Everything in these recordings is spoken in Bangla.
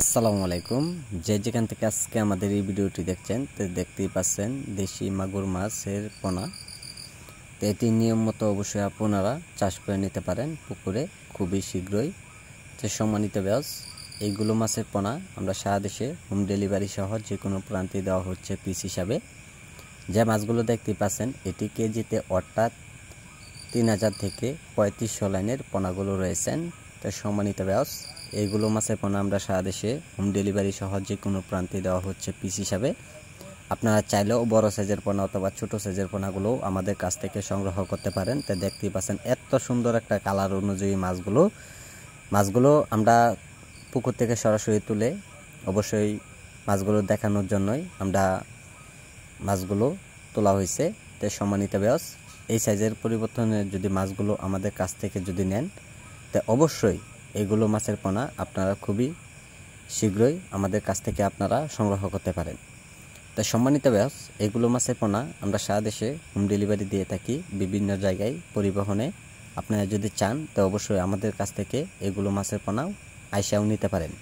আসসালামু আলাইকুম। যে যেখান থেকে আজকে আমাদের এই ভিডিওটি দেখছেন তো দেখতেই পাচ্ছেন দেশি মাগুর মাছের পোনা। তো এটি নিয়ম মতো অবশ্যই আপনারা চাষ করে নিতে পারেন পুকুরে খুবই শীঘ্রই। তো সম্মানিত ব্যাস, এইগুলো মাছের পোনা আমরা সারা দেশে হোম ডেলিভারি সহ যে কোনো প্রান্তে দেওয়া হচ্ছে পিস হিসাবে। যে মাছগুলো দেখতেই পাচ্ছেন এটি কেজিতে অর্থাৎ 3000 থেকে 3500 লাইনের পোনাগুলো রয়েছেন। তো সম্মানিত ব্যাস, এইগুলো মাছের পোনা আমরা সারা দেশে হোম ডেলিভারি সহ যে কোনো প্রান্তে দেওয়া হচ্ছে পিস হিসাবে। আপনারা চাইলেও বড় সাইজের পোনা অথবা ছোট সাইজের পোনাগুলো আমাদের কাছ থেকে সংগ্রহ করতে পারেন। তো দেখতেই পাচ্ছেন এত সুন্দর একটা কালার অনুযায়ী মাছগুলো আমরা পুকুর থেকে সরাসরি তুলে অবশ্যই মাছগুলো দেখানোর জন্যই আমরা মাছগুলো তোলা হয়েছে। তো সম্মানিত ব্যাস, এই সাইজের পরিবর্তনে যদি মাছগুলো আমাদের কাছ থেকে যদি নেন তো অবশ্যই এইগুলো মাছের পোনা আপনারা খুবই শীঘ্রই আমাদের কাছ থেকে আপনারা সংগ্রহ করতে পারেন। তো সম্মানিত ব্যাস, এইগুলো মাছের পোনা আমরা সারা দেশে হোম ডেলিভারি দিয়ে থাকি বিভিন্ন জায়গায় পরিবহনে। আপনারা যদি চান তো অবশ্যই আমাদের কাছ থেকে এগুলো মাছের পোনাও আইসাও নিতে পারেন।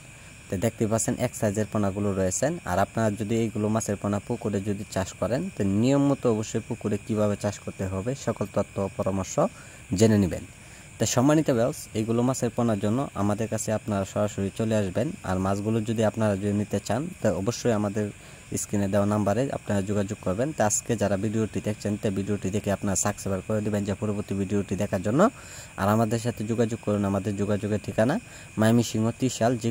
তো দেখতে পাচ্ছেন এক সাইজের পোনাগুলো রয়েছেন। আর আপনারা যদি এইগুলো মাছের পোনা পুকুরে যদি চাষ করেন তো নিয়ম মতো অবশ্যই পুকুরে কীভাবে চাষ করতে হবে সকল তথ্য পরামর্শ জেনে নেবেন। তো সম্মানিত ব্যাস, এইগুলো মাছের পোনার জন্য আমাদের কাছে আপনারা সরাসরি চলে আসবেন। আর মাছগুলো যদি আপনারা যদি নিতে চান তো অবশ্যই আমাদের স্ক্রিনে দেওয়া নাম্বারে আপনারা যোগাযোগ করবেন। তো আজকে যারা ভিডিওটি দেখছেন তো ভিডিওটি দেখে আপনারা সাবস্ক্রাইব করে দেবেন যে পরবর্তী ভিডিওটি দেখার জন্য। আর আমাদের সাথে যোগাযোগ করুন। আমাদের যোগাযোগের ঠিকানা ময়মনসিংহ ত্রিশাল যে